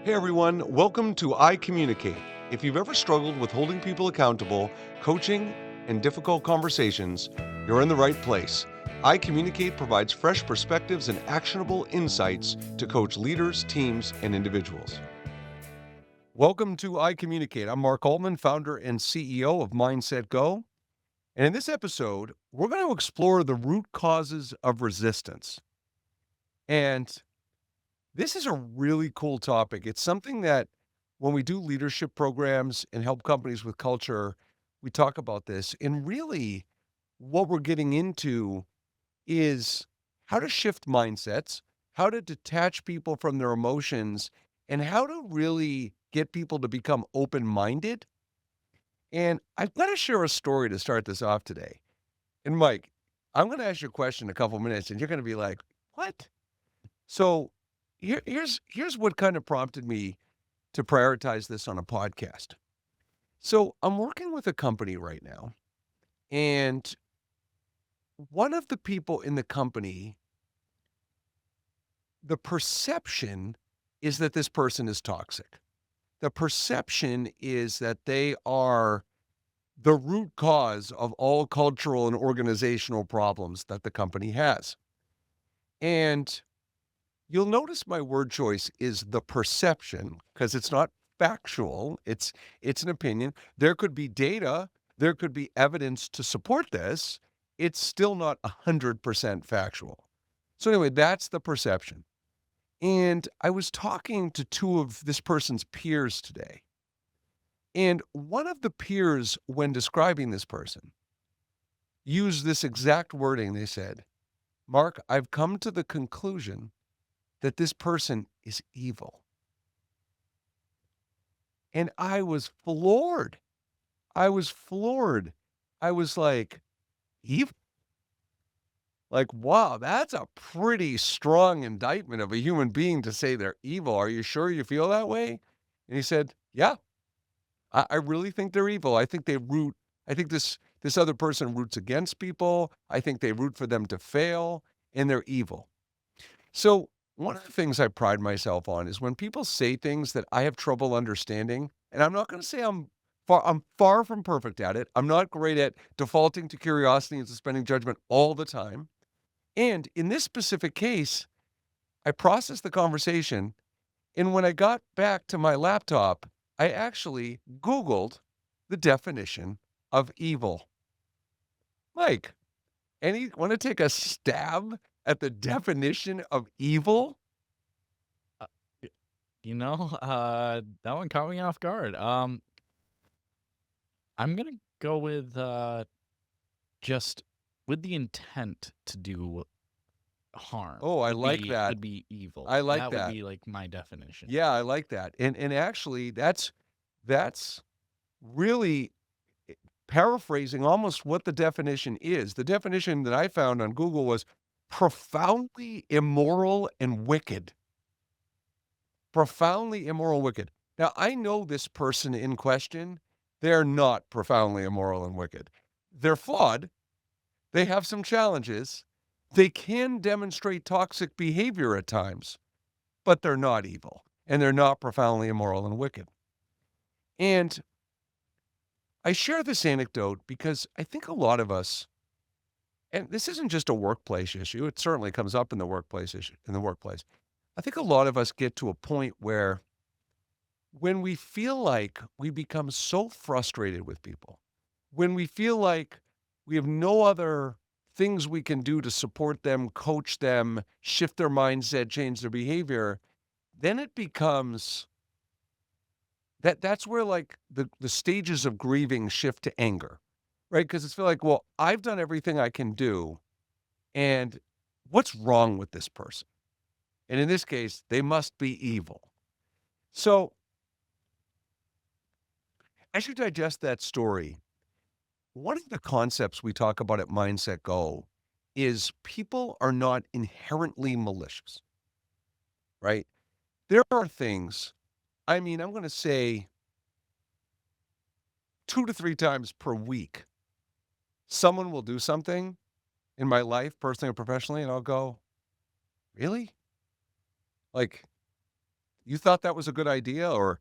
Hey everyone, welcome to iCommunicate. If you've ever struggled with holding people accountable, coaching, and difficult conversations, you're in the right place. iCommunicate provides fresh perspectives and actionable insights to coach leaders, teams, and individuals. Welcome to iCommunicate. I'm Mark Altman, founder and CEO of Mindset Go. And in this episode, we're going to explore the root causes of resistance. And this is a really cool topic. It's something that when we do leadership programs and help companies with culture, we talk about this. And really, what we're getting into is how to shift mindsets, how to detach people from their emotions, and how to really get people to become open minded. And I've got to share a story to start this off today. And Mike, I'm going to ask you a question in a couple minutes, and you're going to be like, what? So here's what kind of prompted me to prioritize this on a podcast. So I'm working with a company right now, and one of the people in the company, the perception is that this person is toxic. The perception is that they are the root cause of all cultural and organizational problems that the company has. And you'll notice my word choice is the perception because it's not factual. It's an opinion. There could be data, there could be evidence to support this. It's still not 100% factual. So anyway, that's the perception. And I was talking to two of this person's peers today. And one of the peers, when describing this person, used this exact wording. They said, Mark, I've come to the conclusion that this person is evil. And I was floored. I was floored. I was like, evil? Like, wow, that's a pretty strong indictment of a human being to say they're evil. Are you sure you feel that way? And he said, yeah, I really think they're evil. I think this other person roots against people. I think they root for them to fail, and they're evil. So one of the things I pride myself on is when people say things that I have trouble understanding, and I'm not going to say I'm far from perfect at it. I'm not great at defaulting to curiosity and suspending judgment all the time. And in this specific case, I processed the conversation, and when I got back to my laptop, I actually Googled the definition of evil. Mike, any want to take a stab at the definition of evil? Uh, y that one caught me off guard. I'm gonna go with, just with the intent to do harm Oh, I would like be that. would be evil. I like That would that. be, like, my definition. Yeah, I like that. And actually that's really paraphrasing almost what the definition is. The definition that I found on Google was profoundly immoral and wicked. Profoundly immoral, wicked. Now, I know this person in question, they're not profoundly immoral and wicked. They're flawed. They have some challenges. They can demonstrate toxic behavior at times, but they're not evil and they're not profoundly immoral and wicked. And I share this anecdote because I think a lot of us, and this isn't just a workplace issue, it certainly comes up in the workplace issue in the workplace. I think a lot of us get to a point where when we feel like we become so frustrated with people, when we feel like we have no other things we can do to support them, coach them, shift their mindset, change their behavior, then it becomes that's where like the stages of grieving shift to anger, right? Because it's feel like, well, I've done everything I can do, and what's wrong with this person? And in this case, they must be evil. So as you digest that story, one of the concepts we talk about at Mindset Go is people are not inherently malicious, right? There are things, I mean, I'm going to say 2 to 3 times per week, someone will do something in my life, personally or professionally, and I'll go, really? Like, You thought that was a good idea, or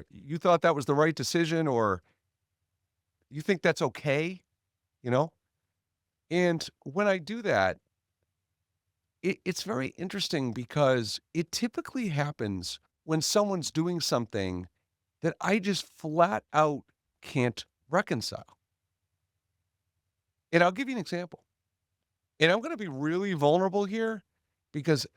you thought that was the right decision, or you think that's okay, you know? And when I do that, it's very interesting because it typically happens when someone's doing something that I just flat out can't reconcile. And I'll give you an example. And I'm going to be really vulnerable here because,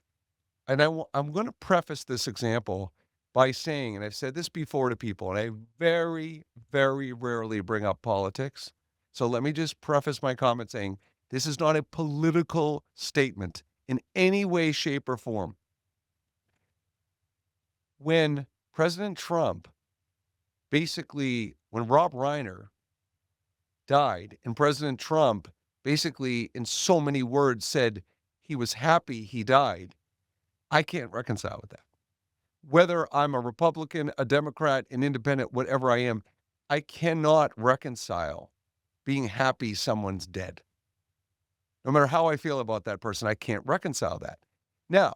I'm going to preface this example by saying, and I've said this before to people, and I very, very rarely bring up politics. So let me just preface my comment saying this is not a political statement in any way, shape, or form. When President Trump when Rob Reiner died, and President Trump basically, in so many words, said he was happy he died, I can't reconcile with that. Whether I'm a Republican, a Democrat, an independent, whatever I am, I cannot reconcile being happy someone's dead. No matter how I feel about that person, I can't reconcile that. Now,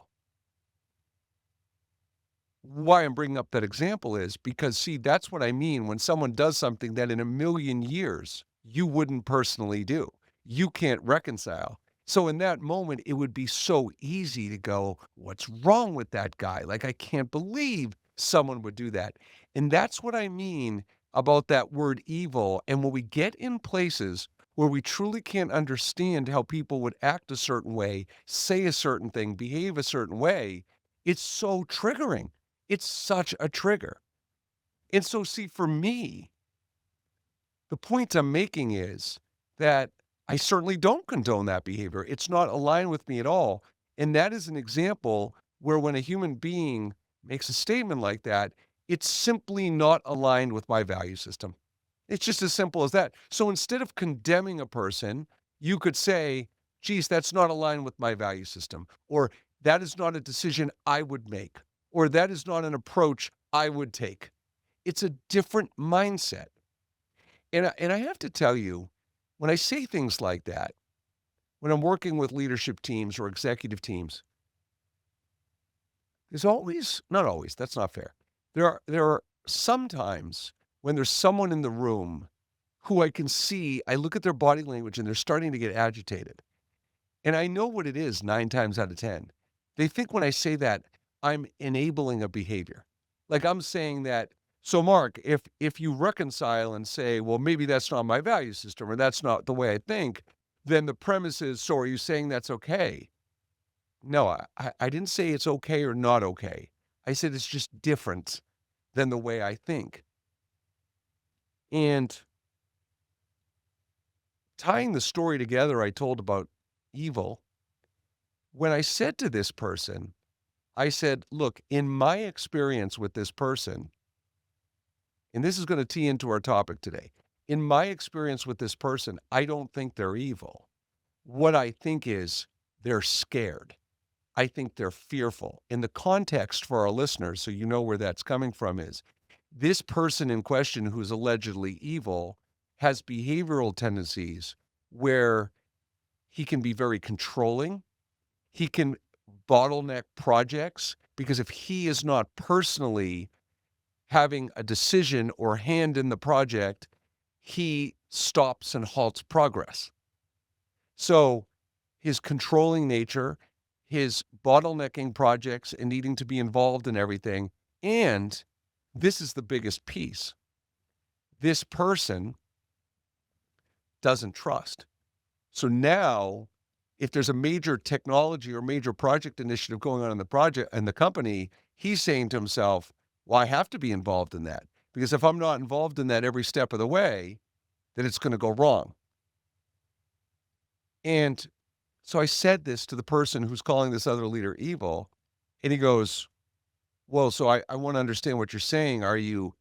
why I'm bringing up that example is because, see, that's what I mean when someone does something that in a million years you wouldn't personally do. You can't reconcile. So in that moment, it would be so easy to go, what's wrong with that guy? Like, I can't believe someone would do that. And that's what I mean about that word evil. And when we get in places where we truly can't understand how people would act a certain way, say a certain thing, behave a certain way, it's so triggering. It's such a trigger. And so, see, for me, the point I'm making is that I certainly don't condone that behavior. It's not aligned with me at all. And that is an example where when a human being makes a statement like that, it's simply not aligned with my value system. It's just as simple as that. So instead of condemning a person, you could say, geez, that's not aligned with my value system, or that is not a decision I would make, or that is not an approach I would take. It's a different mindset. And I have to tell you, when I say things like that, when I'm working with leadership teams or executive teams, there's always, not always, that's not fair. There are sometimes when there's someone in the room who I can see, I look at their body language and they're starting to get agitated. And I know what it is 9 times out of 10. They think when I say that, I'm enabling a behavior. Like I'm saying that, so Mark, if you reconcile and say, well, maybe that's not my value system or that's not the way I think, then the premise is, so are you saying that's okay? No, I didn't say it's okay or not okay. I said it's just different than the way I think. And tying the story together I told about evil, when I said to this person, I said, look, in my experience with this person, and this is going to tee into our topic today. In my experience with this person, I don't think they're evil. What I think is they're scared. I think they're fearful. In the context for our listeners, so you know where that's coming from, is this person in question who's allegedly evil has behavioral tendencies where he can be very controlling. He can bottleneck projects because if he is not personally having a decision or hand in the project, he stops and halts progress. So his controlling nature, his bottlenecking projects and needing to be involved in everything, and this is the biggest piece. This person doesn't trust. So now, if there's a major technology or major project initiative going on in the project and the company, he's saying to himself, well, I have to be involved in that because if I'm not involved in that every step of the way, then it's going to go wrong. And so I said this to the person who's calling this other leader evil, and he goes, well, so I want to understand what you're saying. Are you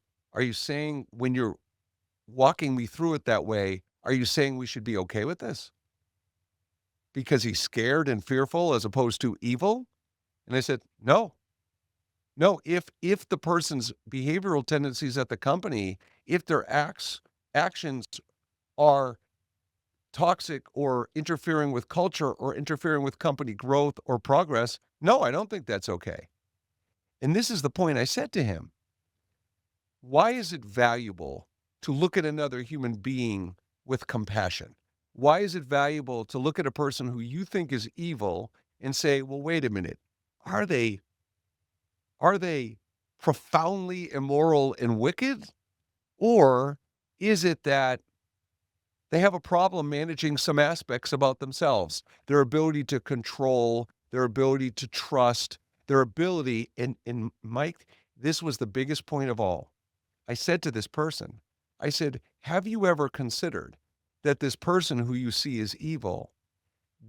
saying when you're walking me through it that way, are you saying we should be okay with this? Because he's scared and fearful as opposed to evil? And I said, no, no. If the person's behavioral tendencies at the company, if their actions are toxic or interfering with culture or interfering with company growth or progress, no, I don't think that's okay. And this is the point I said to him. Why is it valuable to look at another human being with compassion? Why is it valuable to look at a person who you think is evil and say, well, wait a minute, are they are they profoundly immoral and wicked? Or is it that they have a problem managing some aspects about themselves, their ability to control, their ability to trust, their ability, and Mike, this was the biggest point of all. I said to this person, I said, have you ever considered that this person who you see as evil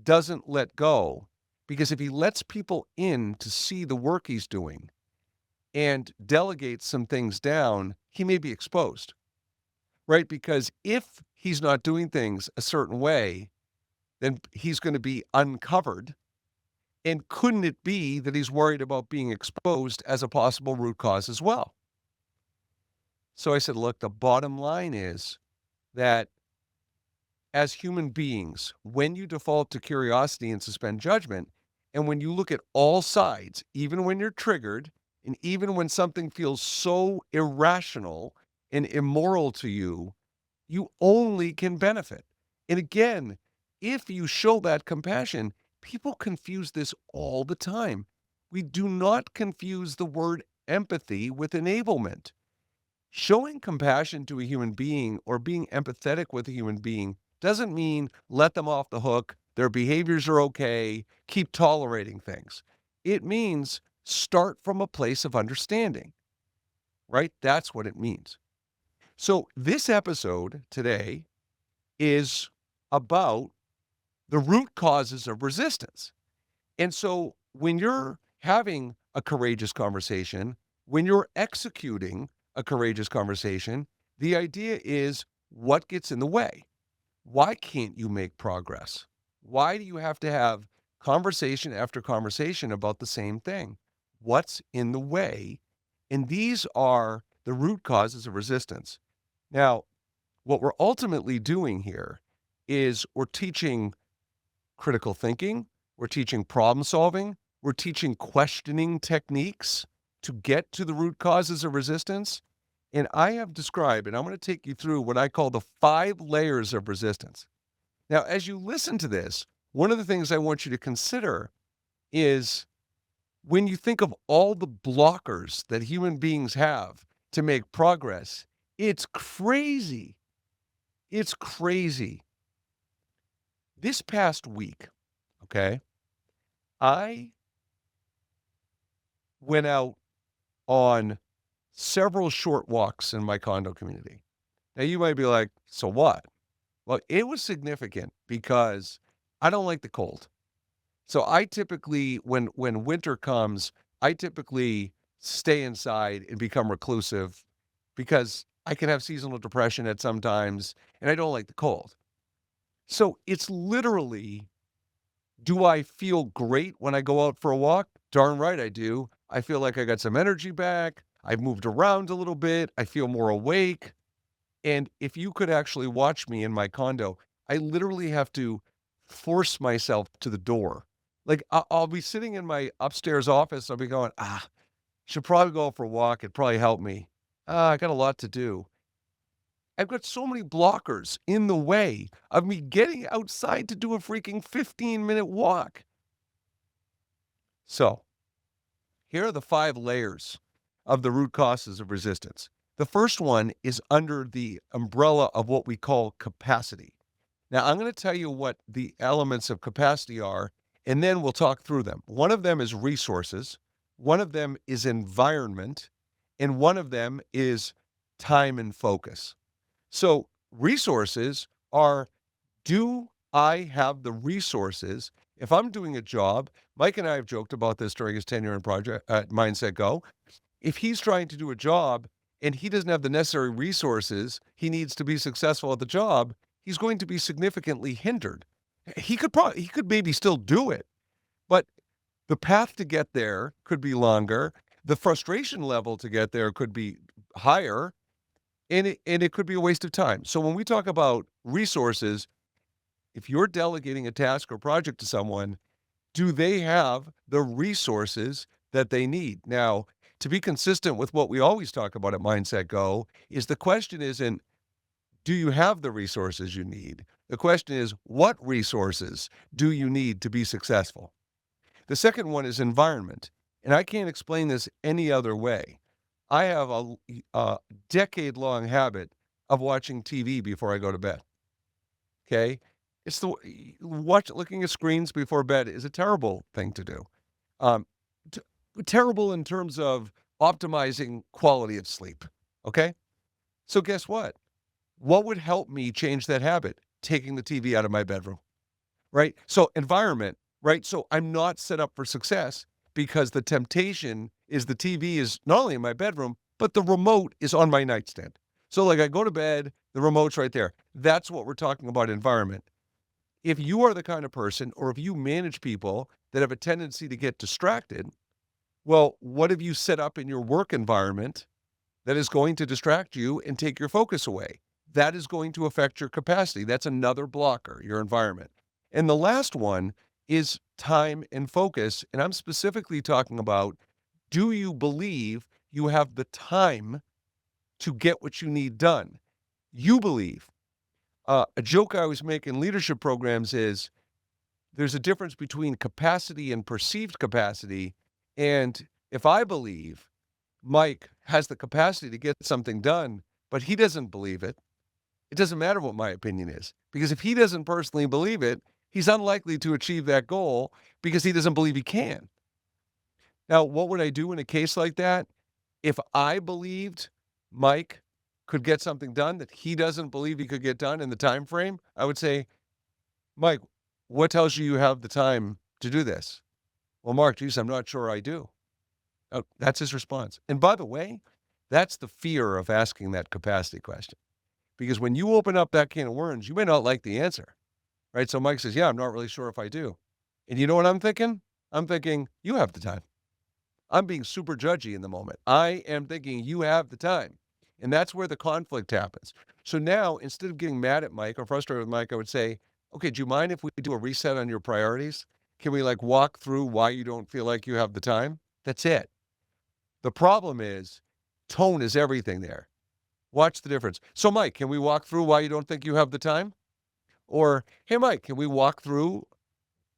doesn't let go? Because if he lets people in to see the work he's doing and delegates some things down, he may be exposed, right? Because if he's not doing things a certain way, then he's going to be uncovered. And couldn't it be that he's worried about being exposed as a possible root cause as well? So I said, look, the bottom line is that as human beings, when you default to curiosity and suspend judgment, and when you look at all sides, even when you're triggered, and even when something feels so irrational and immoral to you, you only can benefit. And again, if you show that compassion, people confuse this all the time. We do not confuse the word empathy with enablement. Showing compassion to a human being or being empathetic with a human being doesn't mean let them off the hook, their behaviors are okay, keep tolerating things. It means start from a place of understanding, right? That's what it means. So this episode today is about the root causes of resistance. And so when you're having a courageous conversation, when you're executing a courageous conversation, the idea is what gets in the way? Why can't you make progress? Why do you have to have conversation after conversation about the same thing? What's in the way? And these are the root causes of resistance. Now, what we're ultimately doing here is we're teaching critical thinking, we're teaching problem solving, we're teaching questioning techniques to get to the root causes of resistance. And I have described, and I'm going to take you through what I call the 5 layers of resistance. Now, as you listen to this, one of the things I want you to consider is when you think of all the blockers that human beings have to make progress, it's crazy. It's crazy. This past week, okay, I went out on several short walks in my condo community. Now, you might be like, so what? Well, it was significant because I don't like the cold. So I typically, when winter comes, I typically stay inside and become reclusive because I can have seasonal depression at some times and I don't like the cold. So it's literally, do I feel great when I go out for a walk? Darn right I do. I feel like I got some energy back. I've moved around a little bit. I feel more awake. And if you could actually watch me in my condo, I literally have to force myself to the door. Like I'll be sitting in my upstairs office. I'll be going, should probably go out for a walk. It'd probably help me. I got a lot to do. I've got so many blockers in the way of me getting outside to do a freaking 15-minute walk. So here are the 5 layers of the root causes of resistance. The first one is under the umbrella of what we call capacity. Now, I'm going to tell you what the elements of capacity are, and then we'll talk through them. One of them is resources, one of them is environment, and one of them is time and focus. So, resources are, do I have the resources? If I'm doing a job, Mike and I have joked about this during his tenure in Project Mindset Go. If he's trying to do a job and he doesn't have the necessary resources he needs to be successful at the job, he's going to be significantly hindered. He could maybe still do it, but the path to get there could be longer. The frustration level to get there could be higher, and it could be a waste of time. So when we talk about resources, if you're delegating a task or project to someone, do they have the resources that they need? Now, to be consistent with what we always talk about at Mindset Go, is the question isn't, do you have the resources you need? The question is, what resources do you need to be successful? The second one is environment. And I can't explain this any other way. I have a decade-long habit of watching TV before I go to bed. Okay? It's looking at screens before bed is a terrible thing to do. Um, t- Terrible in terms of optimizing quality of sleep. Okay? So guess what? What would help me change that habit? Taking the TV out of my bedroom, right? So environment, right? So I'm not set up for success because the temptation is the TV is not only in my bedroom, but the remote is on my nightstand. So like I go to bed, the remote's right there. That's what we're talking about environment. If you are the kind of person, or if you manage people that have a tendency to get distracted, well, what have you set up in your work environment that is going to distract you and take your focus away? That is going to affect your capacity. That's another blocker, your environment. And the last one is time and focus. And I'm specifically talking about, do you believe you have the time to get what you need done? You believe. A joke I always make in leadership programs is there's a difference between capacity and perceived capacity. And if I believe Mike has the capacity to get something done, but he doesn't believe it, it doesn't matter what my opinion is. Because if he doesn't personally believe it, he's unlikely to achieve that goal because he doesn't believe he can. Now, what would I do in a case like that? If I believed Mike could get something done that he doesn't believe he could get done in the time frame, I would say, Mike, what tells you you have the time to do this? Well, Mark, geez, I'm not sure I do. Oh, that's his response. And by the way, that's the fear of asking that capacity question. Because when you open up that can of worms, you may not like the answer, right? So Mike says, yeah, I'm not really sure if I do. And you know what I'm thinking? I'm thinking, you have the time. I'm being super judgy in the moment. I am thinking you have the time. And that's where the conflict happens. So now, instead of getting mad at Mike or frustrated with Mike, I would say, okay, do you mind if we do a reset on your priorities? Can we like walk through why you don't feel like you have the time? That's it. The problem is tone is everything there. Watch the difference. So, Mike, can we walk through why you don't think you have the time? Or, hey, Mike, can we walk through,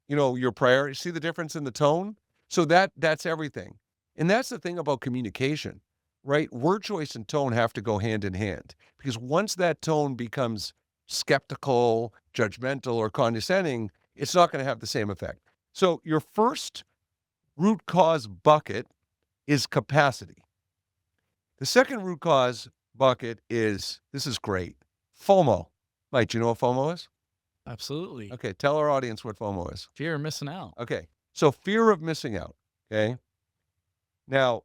your priorities? See the difference in the tone? So that's everything. And that's the thing about communication, right? Word choice and tone have to go hand in hand because once that tone becomes skeptical, judgmental, or condescending, it's not going to have the same effect. So your first root cause bucket is capacity. The second root cause bucket is, this is great, FOMO. Mike, do you know what FOMO is? Absolutely. Okay, tell our audience what FOMO is. Fear of missing out. Okay, so fear of missing out, okay? Now,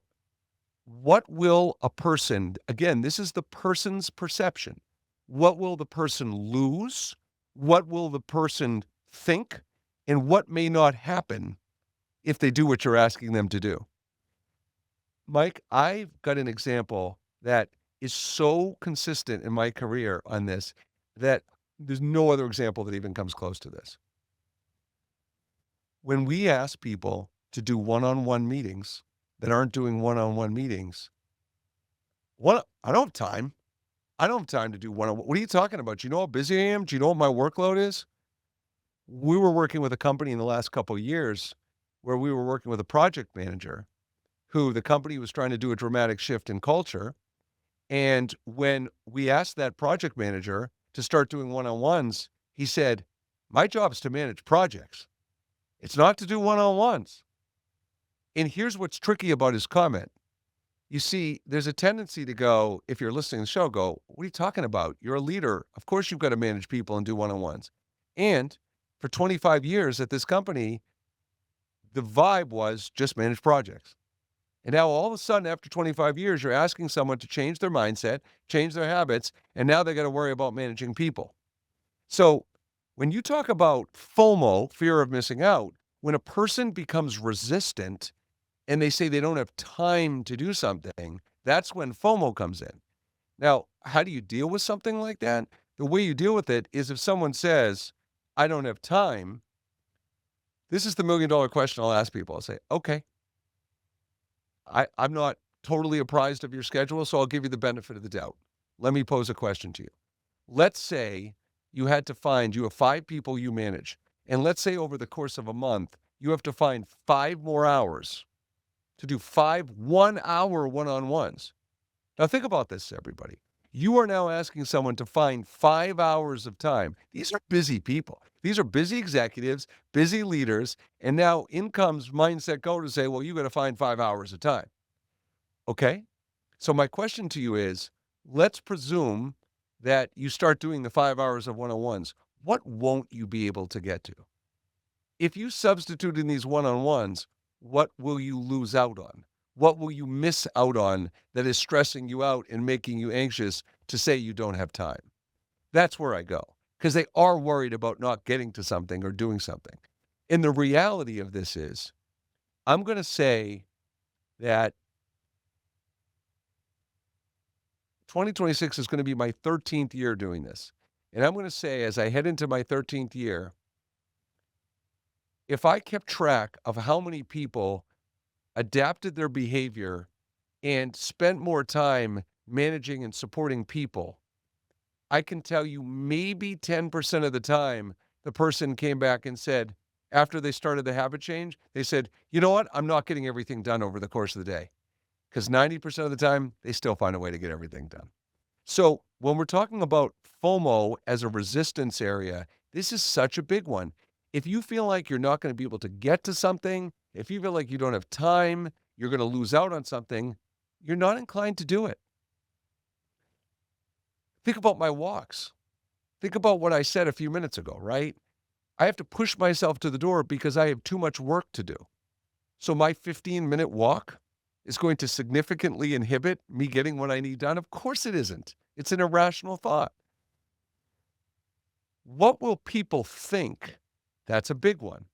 what will a person, again, this is the person's perception. What will the person lose? What will the person think? And what may not happen if they do what you're asking them to do? Mike, I've got an example that is so consistent in my career on this that there's no other example that even comes close to this. When we ask people to do one-on-one meetings that aren't doing one-on-one meetings, I don't have time. I don't have time to do one-on-one. What are you talking about? Do you know how busy I am? Do you know what my workload is? We were working with a company in the last couple of years where we were working with a project manager who the company was trying to do a dramatic shift in culture. And when we asked that project manager to start doing one-on-ones, he said, my job is to manage projects. It's not to do one-on-ones. And here's what's tricky about his comment. You see, there's a tendency to go, if you're listening to the show, go, what are you talking about? You're a leader. Of course you've got to manage people and do one-on-ones. And for 25 years at this company, the vibe was just manage projects. And now all of a sudden, after 25 years, you're asking someone to change their mindset, change their habits, and now they got to worry about managing people. So when you talk about FOMO, fear of missing out, when a person becomes resistant and they say they don't have time to do something, that's when FOMO comes in. Now, how do you deal with something like that? The way you deal with it is if someone says, I don't have time, this is the $1 million question I'll ask people. I'll say, okay, I'm not totally apprised of your schedule, so I'll give you the benefit of the doubt. Let me pose a question to you. Let's say you have 5 people you manage, and let's say over the course of a month, you have to find 5 more hours to do 5 one-hour one-on-ones. Now think about this, everybody. You are now asking someone to find 5 hours of time. These are busy people. These are busy executives, busy leaders, and now in comes Mindset Go to say, well, you got to find 5 hours of time. Okay? So my question to you is, let's presume that you start doing the 5 hours of one-on-ones. What won't you be able to get to? If you substitute in these one-on-ones, what will you lose out on? What will you miss out on that is stressing you out and making you anxious to say you don't have time? That's where I go, because they are worried about not getting to something or doing something. And the reality of this is, I'm going to say that 2026 is going to be my 13th year doing this. And I'm going to say, as I head into my 13th year, if I kept track of how many people adapted their behavior and spent more time managing and supporting people, I can tell you maybe 10% of the time, the person came back and said, after they started the habit change, they said, you know what? I'm not getting everything done over the course of the day. Because 90% of the time, they still find a way to get everything done. So when we're talking about FOMO as a resistance area, this is such a big one. If you feel like you're not going to be able to get to something, if you feel like you don't have time, you're going to lose out on something, you're not inclined to do it. Think about my walks. Think about what I said a few minutes ago, right? I have to push myself to the door because I have too much work to do. So my 15-minute walk is going to significantly inhibit me getting what I need done? Of course it isn't. It's an irrational thought. What will people think? That's a big one.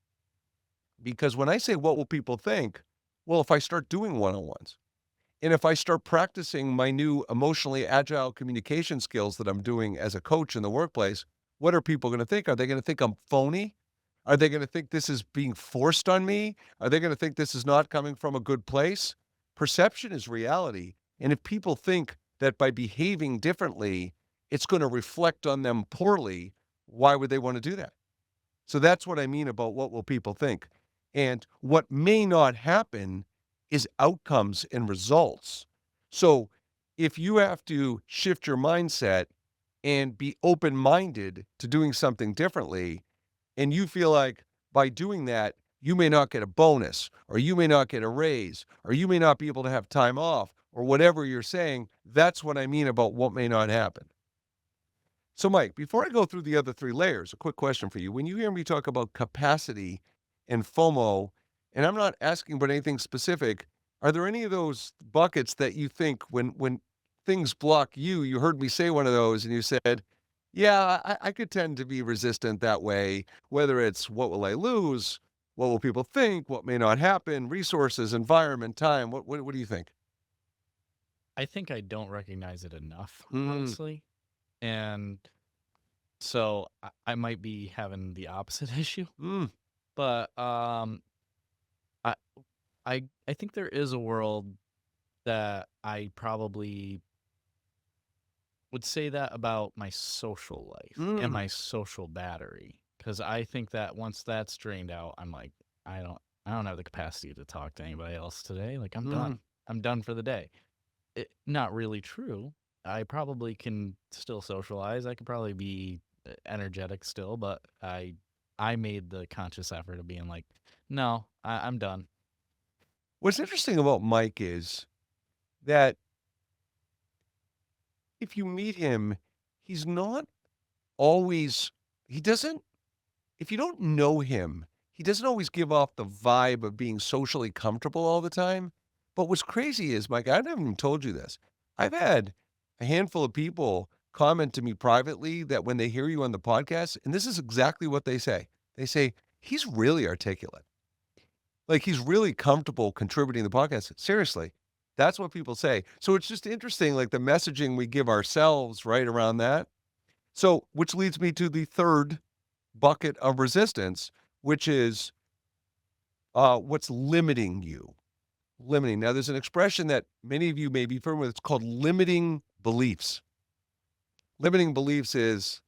Because when I say what will people think, well, if I start doing one-on-ones, and if I start practicing my new emotionally agile communication skills that I'm doing as a coach in the workplace, what are people going to think? Are they going to think I'm phony? Are they going to think this is being forced on me? Are they going to think this is not coming from a good place? Perception is reality. And if people think that by behaving differently, it's going to reflect on them poorly, why would they want to do that? So that's what I mean about what will people think. And what may not happen is outcomes and results. So if you have to shift your mindset and be open-minded to doing something differently, and you feel like by doing that, you may not get a bonus, or you may not get a raise, or you may not be able to have time off, or whatever you're saying, that's what I mean about what may not happen. So, Mike, before I go through the other 3 layers, a quick question for you. When you hear me talk about capacity and FOMO, and I'm not asking about anything specific, are there any of those buckets that you think when things block you, you heard me say one of those and you said, yeah, I could tend to be resistant that way, whether it's what will I lose, what will people think, what may not happen, resources, environment, time. What do you think? I think I don't recognize it enough, Mm, honestly. And so I might be having the opposite issue. mm, But I I think there is a world that I probably would say that about my social life and mm. my social battery, because I think that once that's drained out, I'm like, I don't I don't have the capacity to talk to anybody else today. Like I'm done. Mm. I'm done for the day. Not really true. I probably can still socialize. I could probably be energetic still, but I made the conscious effort of being like, no, I'm done. What's interesting about Mike is that if you meet him, he's not always he doesn't if you don't know him, he doesn't always give off the vibe of being socially comfortable all the time. But what's crazy is, Mike, I haven't even told you this. I've had a handful of people comment to me privately that when they hear you on the podcast, and this is exactly what they say. They say, he's really articulate. Like, he's really comfortable contributing to the podcast. Seriously, that's what people say. So it's just interesting, like, the messaging we give ourselves right around that. So, which leads me to the third bucket of resistance, which is, what's limiting you. Limiting. Now, there's an expression that many of you may be familiar with. It's called limiting beliefs. Limiting beliefs is,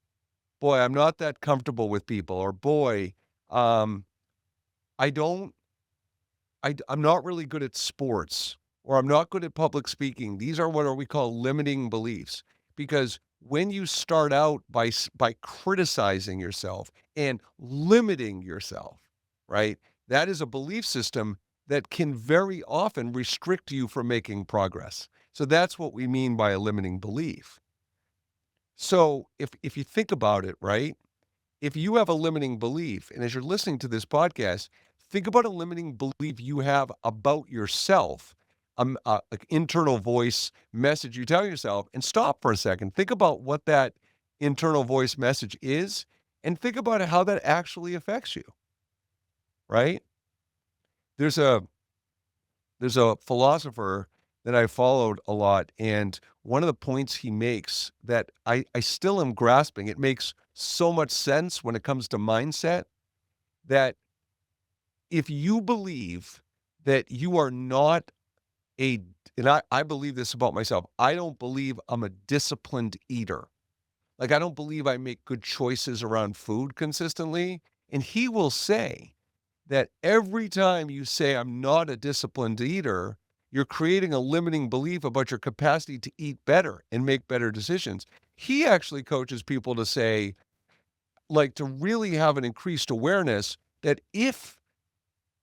boy, I'm not that comfortable with people, or boy, um, I don't, I'm not really good at sports, or I'm not good at public speaking. These are what we call limiting beliefs. Because when you start out by criticizing yourself and limiting yourself, right? That is a belief system that can very often restrict you from making progress. So that's what we mean by a limiting belief. So if you think about it, right? If you have a limiting belief, and as you're listening to this podcast, think about a limiting belief you have about yourself, like internal voice message you tell yourself, and stop for a second. Think about what that internal voice message is, and think about how that actually affects you, right? There's a there's a philosopher that I followed a lot, and one of the points he makes that I still am grasping, it makes so much sense when it comes to mindset, that if you believe that you are not a and I believe this about myself, I don't believe I'm a disciplined eater. Like, I don't believe I make good choices around food consistently, and he will say that every time you say, "I'm not a disciplined eater," you're creating a limiting belief about your capacity to eat better and make better decisions. He actually coaches people to say, like, to really have an increased awareness that if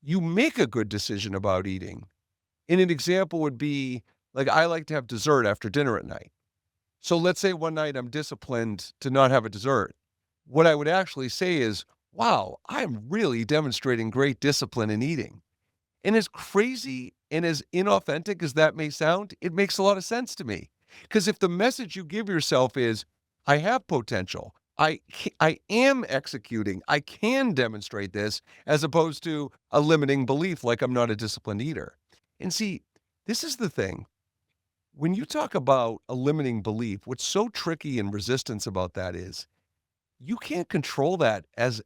you make a good decision about eating, and an example would be, like, I like to have dessert after dinner at night. So let's say one night I'm disciplined to not have a dessert. What I would actually say is, wow, I'm really demonstrating great discipline in eating. And as crazy and as inauthentic as that may sound, it makes a lot of sense to me. Because if the message you give yourself is, I have potential, I am executing, I can demonstrate this, as opposed to a limiting belief like I'm not a disciplined eater. And see, this is the thing. When you talk about a limiting belief, what's so tricky and resistance about that is you can't control that. As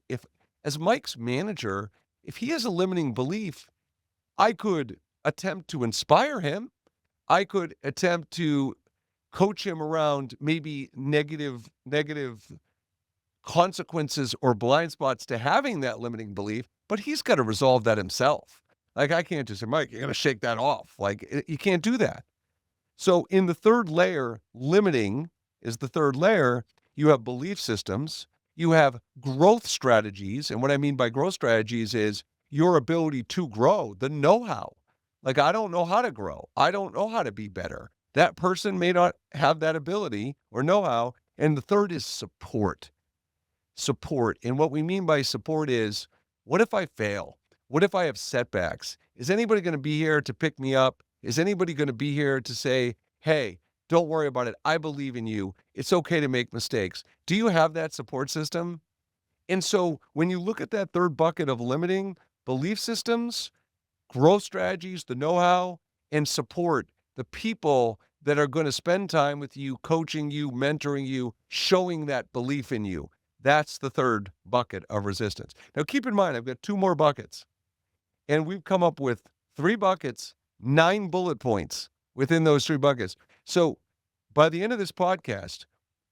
Mike's manager, if he has a limiting belief, I could attempt to inspire him. I could attempt to coach him around maybe negative consequences or blind spots to having that limiting belief, but he's got to resolve that himself. Like, I can't just say, Mike, you got to shake that off. Like, you can't do that. So in the third layer, limiting is the third layer. You have belief systems, you have growth strategies. And what I mean by growth strategies is your ability to grow, the know-how. Like, I don't know how to grow. I don't know how to be better. That person may not have that ability or know-how. And the third is support. Support. And what we mean by support is, what if I fail? What if I have setbacks? Is anybody going to be here to pick me up? Is anybody going to be here to say, hey, don't worry about it. I believe in you. It's okay to make mistakes. Do you have that support system? And so when you look at that third bucket of limiting belief systems, growth strategies, the know-how, and support, the people that are going to spend time with you, coaching you, mentoring you, showing that belief in you. That's the third bucket of resistance. Now, keep in mind, I've got two more buckets, and we've come up with 3 buckets, 9 bullet points within those 3 buckets. So by the end of this podcast,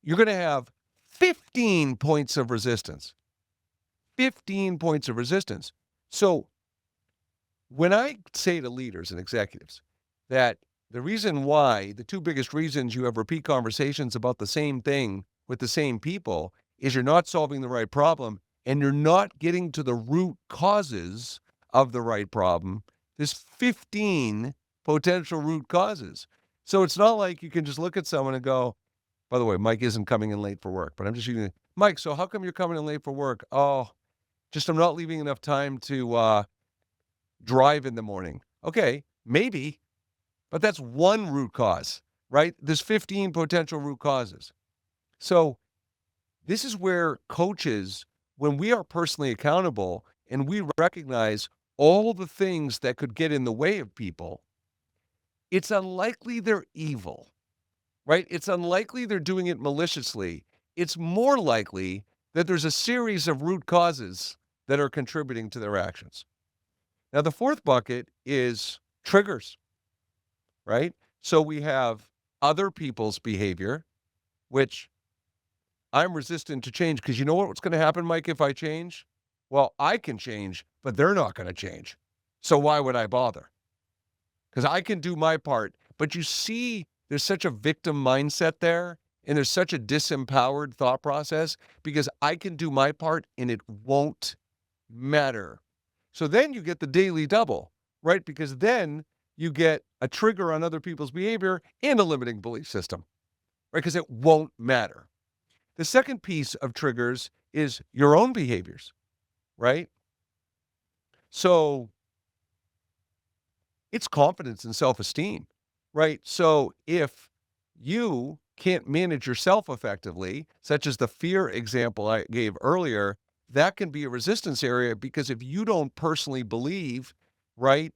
you're going to have 15 points of resistance. 15 points of resistance. So when I say to leaders and executives that the reason why, the 2 biggest reasons you have repeat conversations about the same thing with the same people is you're not solving the right problem and you're not getting to the root causes of the right problem. There's 15 potential root causes. So it's not like you can just look at someone and go, by the way, Mike isn't coming in late for work, but I'm just using, Mike, so how come you're coming in late for work? Oh, just I'm not leaving enough time to drive in the morning. Okay, maybe, but that's one root cause, right? There's 15 potential root causes. So this is where coaches, when we are personally accountable and we recognize all the things that could get in the way of people, it's unlikely they're evil, right? It's unlikely they're doing it maliciously. It's more likely that there's a series of root causes that are contributing to their actions. Now, the fourth bucket is triggers, right? So we have other people's behavior, which I'm resistant to change because you know what's going to happen, Mike, if I change? Well, I can change, but they're not going to change. So why would I bother? Because I can do my part. But you see, there's such a victim mindset there, and there's such a disempowered thought process because I can do my part and it won't matter. So then you get the daily double, right? Because then you get a trigger on other people's behavior and a limiting belief system, right? Because it won't matter. The second piece of triggers is your own behaviors, right? So it's confidence and self-esteem, right? So if you can't manage yourself effectively, such as the fear example I gave earlier, that can be a resistance area because if you don't personally believe, right,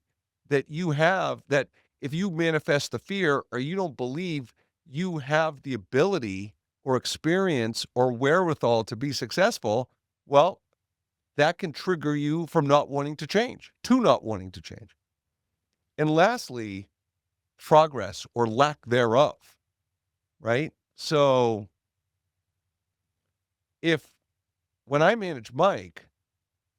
that you have that if you manifest the fear or you don't believe you have the ability or experience or wherewithal to be successful, well, that can trigger you from not wanting to change, to not wanting to change. And lastly, progress or lack thereof, right? So if when I manage Mike,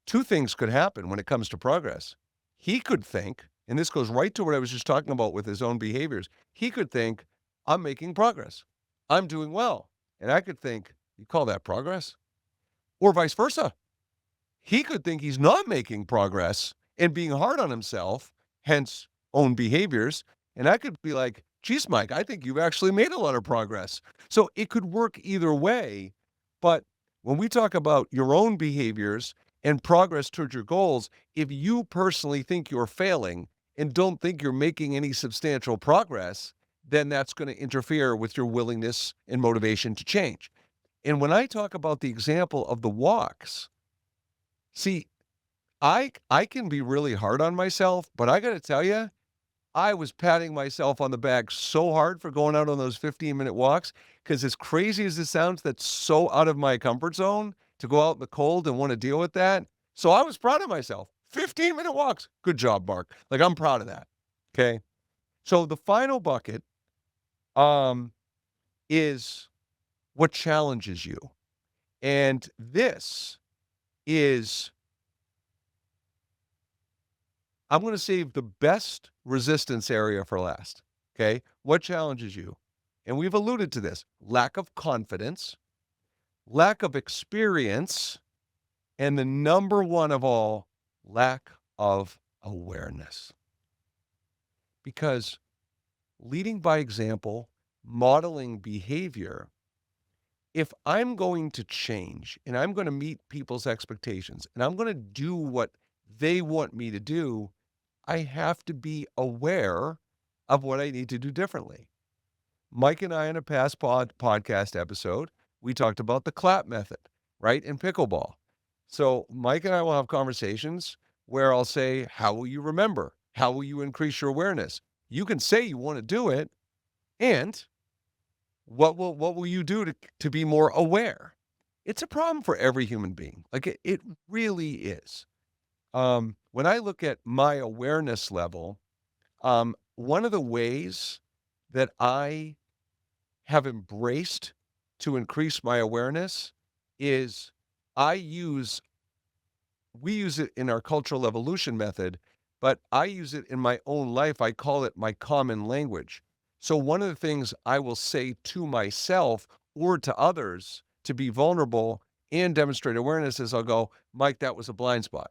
two things could happen when it comes to progress. He could think, and this goes right to what I was just talking about with his own behaviors. He could think, I'm making progress. I'm doing well. And I could think, you call that progress? Or vice versa. He could think he's not making progress and being hard on himself, hence own behaviors. And I could be like, geez, Mike, I think you've actually made a lot of progress. So it could work either way. But when we talk about your own behaviors and progress towards your goals, if you personally think you're failing and don't think you're making any substantial progress, then that's going to interfere with your willingness and motivation to change. And when I talk about the example of the walks, see, I can be really hard on myself, but I gotta tell you, I was patting myself on the back so hard for going out on those 15-minute walks. Because as crazy as it sounds, that's so out of my comfort zone to go out in the cold and wanna deal with that. So I was proud of myself. 15-minute walks. Good job, Mark. Like, I'm proud of that. Okay? So the final bucket, um, is what challenges you. And this is I'm going to save the best resistance area for last. Okay. What challenges you? And we've alluded to this lack of confidence, lack of experience, and the number one of all, lack of awareness. Because leading by example, modeling behavior, if I'm going to change and I'm going to meet people's expectations and I'm going to do what they want me to do, I have to be aware of what I need to do differently. Mike and I, in a past podcast episode, we talked about the clap method, right, in pickleball. So Mike and I will have conversations where I'll say, how will you remember? How will you increase your awareness? You can say you want to do it, and what will you do to be more aware? It's a problem for every human being. Like it really is. When I look at my awareness level, one of the ways that I have embraced to increase my awareness is I use we use it in our cultural evolution method, but I use it in my own life. I call it my common language. So one of the things I will say to myself or to others to be vulnerable and demonstrate awareness is I'll go, Mike, that was a blind spot.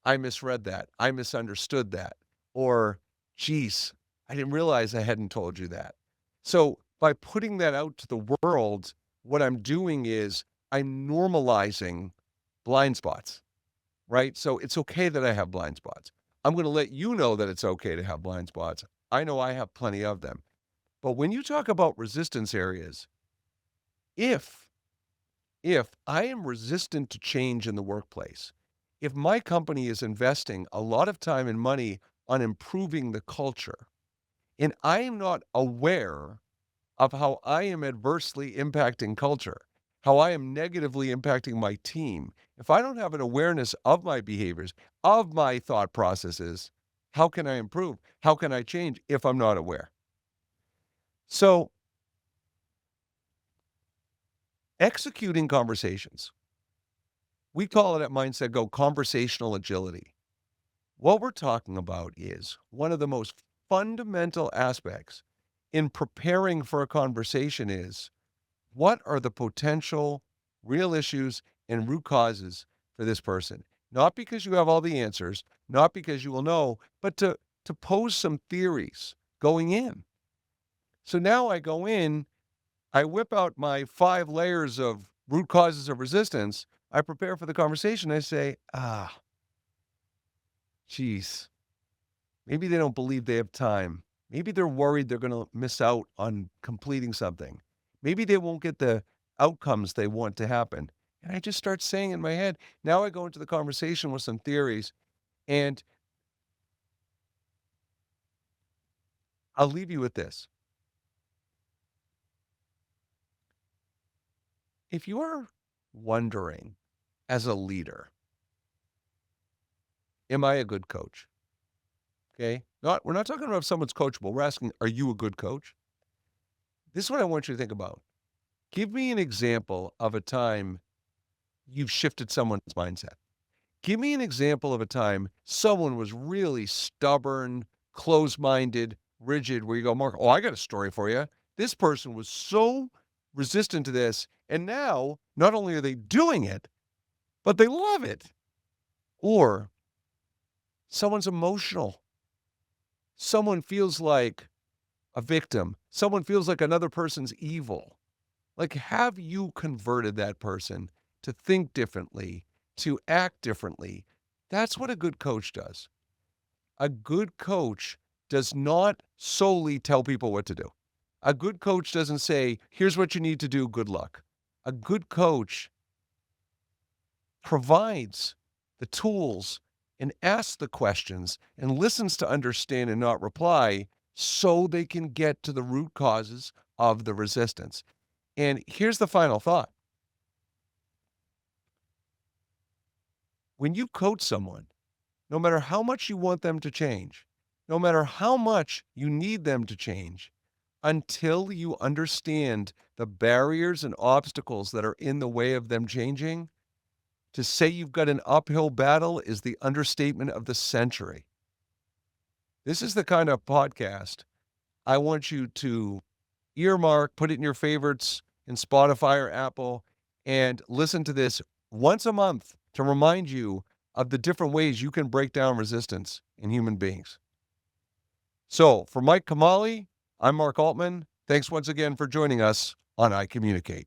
I misread that. I misunderstood that. Or, geez, I didn't realize I hadn't told you that. So by putting that out to the world, what I'm doing is I'm normalizing blind spots, right? So it's okay that I have blind spots. I'm going to let you know that it's okay to have blind spots. I know I have plenty of them. But when you talk about resistance areas, if if I am resistant to change in the workplace, if my company is investing a lot of time and money on improving the culture, and I am not aware of how I am adversely impacting culture, how I am negatively impacting my team, if I don't have an awareness of my behaviors, of my thought processes, How can I improve? How can I change if I'm not aware? So, executing conversations, we call it at Mindset Go conversational agility. What we're talking about is one of the most fundamental aspects in preparing for a conversation is what are the potential real issues and root causes for this person? Not because you have all the answers, not because you will know, but to pose some theories going in. So now I go in, I whip out my 5 layers of root causes of resistance. I prepare for the conversation. I say, geez, maybe they don't believe they have time. Maybe they're worried they're going to miss out on completing something. Maybe they won't get the outcomes they want to happen. And I just start saying in my head, now I go into the conversation with some theories, and I'll leave you with this. If you are wondering as a leader, am I a good coach? Okay. We're not talking about if someone's coachable. We're asking, are you a good coach? This is what I want you to think about. Give me an example of a time you've shifted someone's mindset. Give me an example of a time someone was really stubborn, closed-minded, rigid, where you go, Mark, oh, I got a story for you. This person was so resistant to this, and now not only are they doing it, but they love it. Or someone's emotional. Someone feels like a victim. Someone feels like another person's evil. Like, have you converted that person to think differently, to act differently? That's what a good coach does. A good coach does not solely tell people what to do. A good coach doesn't say, here's what you need to do, good luck. A good coach provides the tools and asks the questions and listens to understand and not reply so they can get to the root causes of the resistance. And here's the final thought. When you coach someone, no matter how much you want them to change, no matter how much you need them to change, until you understand the barriers and obstacles that are in the way of them changing, to say you've got an uphill battle is the understatement of the century. This is the kind of podcast I want you to earmark, put it in your favorites in Spotify or Apple, and listen to this once a month to remind you of the different ways you can break down resistance in human beings. So for Mike Kamali, I'm Mark Altman. Thanks once again for joining us on iCommunicate.